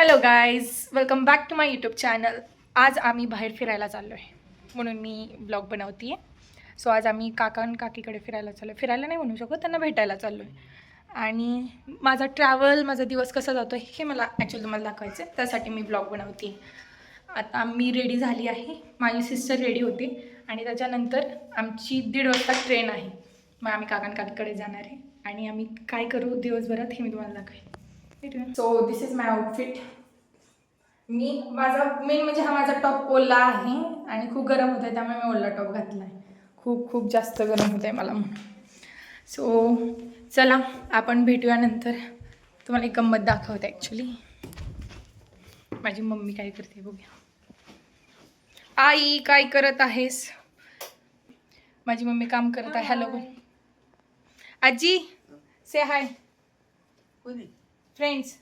Hello guys, welcome back to my YouTube channel. आज आम्ही बाहेर फिरायला चाललो आहे म्हणून मी ब्लॉग बनवते आहे. सो आज आम्ही काका आणि काकीकडे फिरायला चाललो आहे. फिरायला नाही म्हणू शकत, त्यांना भेटायला चाललो आहे. आणि माझा दिवस कसा जातो हे मला ॲक्च्युली तुम्हाला दाखवायचं आहे, त्यासाठी मी ब्लॉग बनवते आहे. आता मी रेडी झाली आहे, माझी सिस्टर रेडी होती आणि त्याच्यानंतर आमची 1:30 वाजता ट्रेन आहे. मग आम्ही काका आणि काकीकडे जाणार आहे आणि आम्ही काय करू दिवसभरात हे मी तुम्हाला दाखवेन. So this is my outfit. माझा मेन म्हणजे हा माझा टॉप ओला आहे आणि खूप गरम होत आहे, त्यामुळे मी ओला टॉप घातला आहे. खूप जास्त गरम होत आहे मला म्हणून. सो चला आपण भेटूया नंतर. तुम्हाला एक गंमत दाखवते. ॲक्च्युली माझी मम्मी काय करते बघूया. आई काय करत आहेस? माझी मम्मी काम करत आहे. हॅलो आजी, से हाय फ्रेंड्स.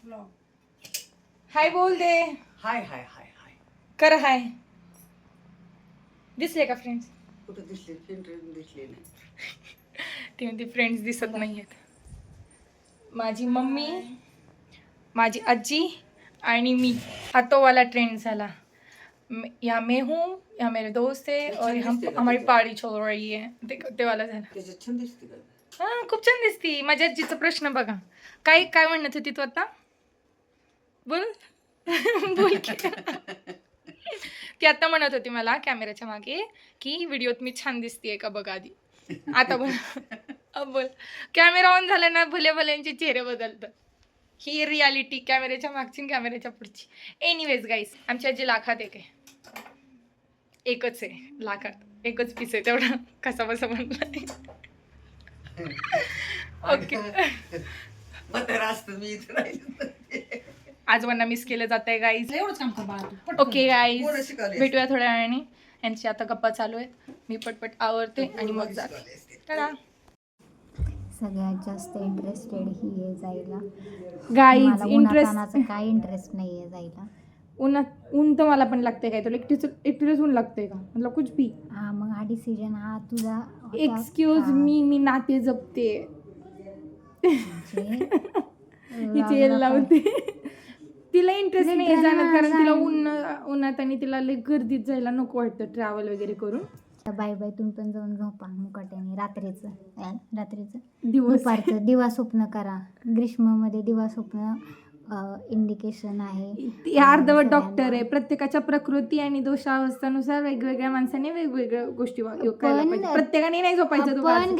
हाय बोल दे. हाय हाय हाय हाय. कर हाय. दिसले का फ्रेंड्स? कुठं दिसले? दिसले नाही. ती म्हणते फ्रेंड्स दिसत नाही आहेत. माझी मम्मी, माझी आजी आणि मी. हा तो वाला ट्रेंड झाला. यहाँ मैं हूँ, यहाँ मेरे दोस्त है और हमारी पार्टी चल रही है. ते वाला झाला. त्याच्यात छान दिसते का? हां, खूप छान दिसती. माझ्या आजीचा प्रश्न बघा. काय म्हणत होती तू आता? बोल बोल की. ती आता म्हणत होती मला कॅमेऱ्याच्या मागे की व्हिडिओत मी छान दिसतेय का बघ आधी. आता बोल. बोल. कॅमेरा ऑन झाला ना, भले भल्यांचे चेहरे बदलतात. ही रियालिटी कॅमेऱ्याच्या मागची कॅमेऱ्याच्या पुढची. एनिवेज गाईस, आमची आजी लाखात एक आहे. एकच आहे लाखात, एकच पीस आहे तेवढा कसा बसा म्हणला. ओके. आजोबांना मिस केलं जात आहे गाईज. एवढंच काम कर बाळा. ओके गाईज, भेटूया थोड्या वेळाने. यांची आता गप्पा चालू आहेत. मी पटपट आवरते आणि मग जाते. चला. सगळ्यात जास्त इंटरेस्टेड ही आहे जायला. गाईज इंटरेस्ट काय इंटरेस्ट नाही आहे जायला. ऊन तर मला पण लागते. काय तुला एकटीलाच ऊन लागते का? मतलब कुछ भी. हा, मग हा डिसिजन हा तुझा होता एक्सक्यूज का? मी नाते जपते. म्हणजे हिची लावते. तिला इंटरेस्ट नाही आहे जाण्यात, कारण तिला जाण- उन्हात आणि तिला लई गर्दीत जायला नको वाटतं ट्रॅव्हल वगैरे करून. बाय बाय, तुम्ही पण जाऊन झोपा मुकाट्याने. रात्रीचं दिवस दुपारचं दिवा स्वप्न करा. ग्रीष्मामध्ये दिवा स्वप्न इंडिकेशन आहे. ती अर्धवट डॉक्टर आहे. प्रत्येकाच्या प्रकृती आणि दोषावस्थानुसार वेगवेगळ्या माणसाने वेगवेगळ्या गोष्टी करायला पाहिजे. प्रत्येकाने नाही झोपायचं. पण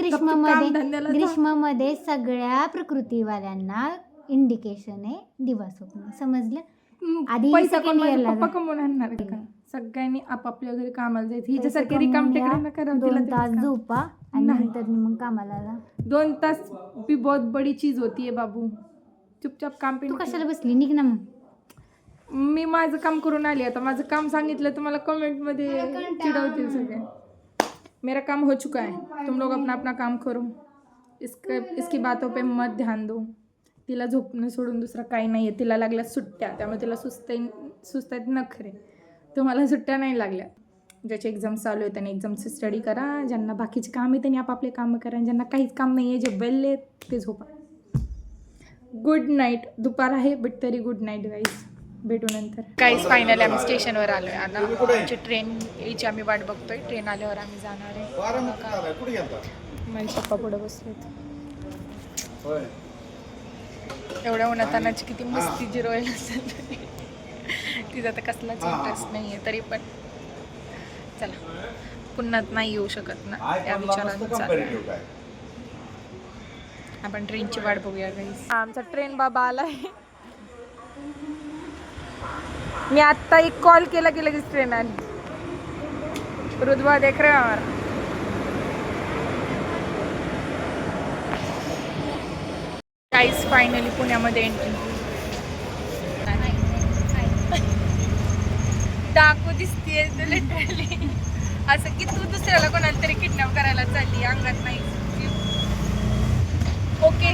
ग्रीष्मामध्ये सगळ्या प्रकृतीवाल्यांना इंडिकेशन आहे दिवा स्वप्न. समजलं? आधी पैसा second year ला पप्पा कमवून आणणार का? सगळ्यांनी आपापल्या घरी कामाला जायचं. हिच्यासारखे रिकाम टेकडे करा. 2 तास झोपा आणि नंतर मग कामाला जा. 2 तास भी बहुत बड़ी चीज होती है बाबू. चुपचाप काम तू कशाला बसली? निघ ना मग. मी माझं काम करून आली. आता माझं काम सांगितलं तर मला कमेंट मध्ये चिडवतील सगळे. मेरा काम हो चुका है, तुम लोग अपना अपना काम करो. इसकी बातों पे मत ध्यान दो. तिला झोपणं सोडून दुसरं काही नाही आहे. तिला लागल्या सुट्ट्या, त्यामुळे तिला सुस्त आहेत नखरे. तुम्हाला सुट्ट्या नाही लागल्या. ज्याचे एक्झाम चालू आहे त्यांनी एक्झामची स्टडी करा. ज्यांना बाकीचे काम आहे त्यांनी आपापले कामं करा. ज्यांना काहीच काम नाही आहे, जे वेल्ले आहेत ते झोपा. Good night. दुपार आहे बट तरी गुड नाईट गाईज. भेटू नंतर. गाईज फायनली आम्ही स्टेशनवर आलो आहे. आता आमची ट्रेन यायची आम्ही वाट बघतोय. ट्रेन आल्यावर आम्ही जाणार आहे. माझे पप्पा पुढे बसलेत. एवढ्या उन्हातानाची किती मस्ती जिरवायला असेल. तिचा तर कसलाच इंटरेस्ट नाही आहे, तरी पण चला पुन्हा नाही येऊ शकत ना या विचारात चालू. आपण ट्रेनची वाट बघूया गाईस. आमचा ट्रेन बाबा आलाय. मी आत्ता एक कॉल केला की लगेच ट्रेन आली. रुद्वा देख रहे हमारा. गाईस फायनली पुण्यामध्ये एंट्री. डाकू दिसतीये लिटरली. असं की तू दुसऱ्याला कोणाला तरी किडनॅप करायला चालली. अंगात नाही. ओके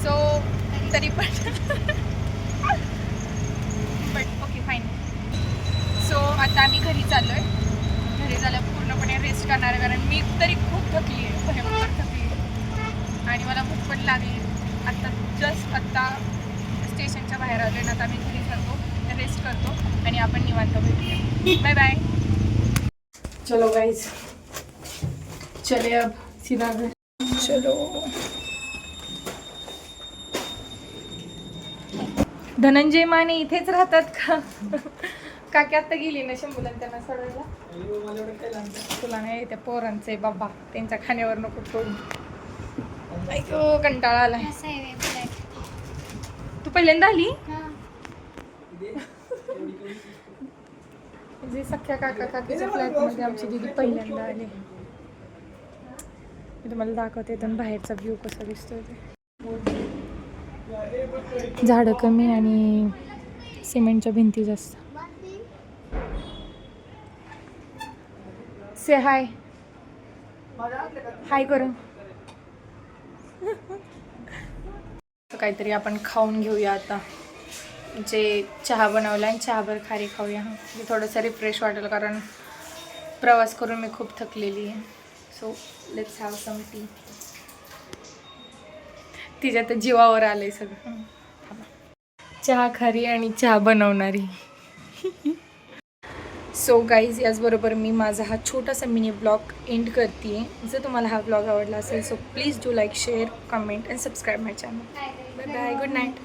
सो तरी पण बट ओके फाईन. सो आता आम्ही घरी चाललो आहे. घरी झालं पूर्णपणे रेस्ट करणार आहे, कारण मी तरी खूप थकली आहे, भयंकर थकली आहे आणि मला भूक पण लागली. आत्ता जस्ट स्टेशनच्या बाहेर वाजले ना, आता आम्ही घरी करतो, रेस्ट करतो आणि आपण निवांत भेटूया. Bye bye. चलो गाइस, चले अब सीधा घर. चलो. धनंजय माने इथेच राहतात का? काकी आता गेली ना शंभूला त्यांना सोडायला. तुला नाही त्या पोरांचे बाबा, त्यांच्या खाण्यावर नको पडू. ऐको कंटाळा आलाय. तू पहिल्यांदा आली? जे सख्या काका काकीच्या फ्लॅटमध्ये आमची दीदी पहिल्यांदा आली. मी तुम्हाला दाखवते इथून बाहेरचा व्ह्यू कसा दिसतोय ते. झाडं कमी आणि सिमेंटच्या भिंती जास्त. से हाय हाय करू. काहीतरी आपण खाऊन घेऊया आता. जे चहा बनवला आणि चहाभर खारी खाऊया. म्हणजे थोडंसं रिफ्रेश वाटेल, कारण प्रवास करून मी खूप थकलेली आहे. So let's have some tea. तिच्या तर जीवावर आलंय सगळं. चहा खारी आणि चहा बनवणारी. सो गाईज, याचबरोबर मी माझा हा छोटासा मिनी ब्लॉग एंड करते आहे. जर तुम्हाला हा ब्लॉग आवडला असेल so please do like, share, comment and subscribe my channel. Bye bye. Good night.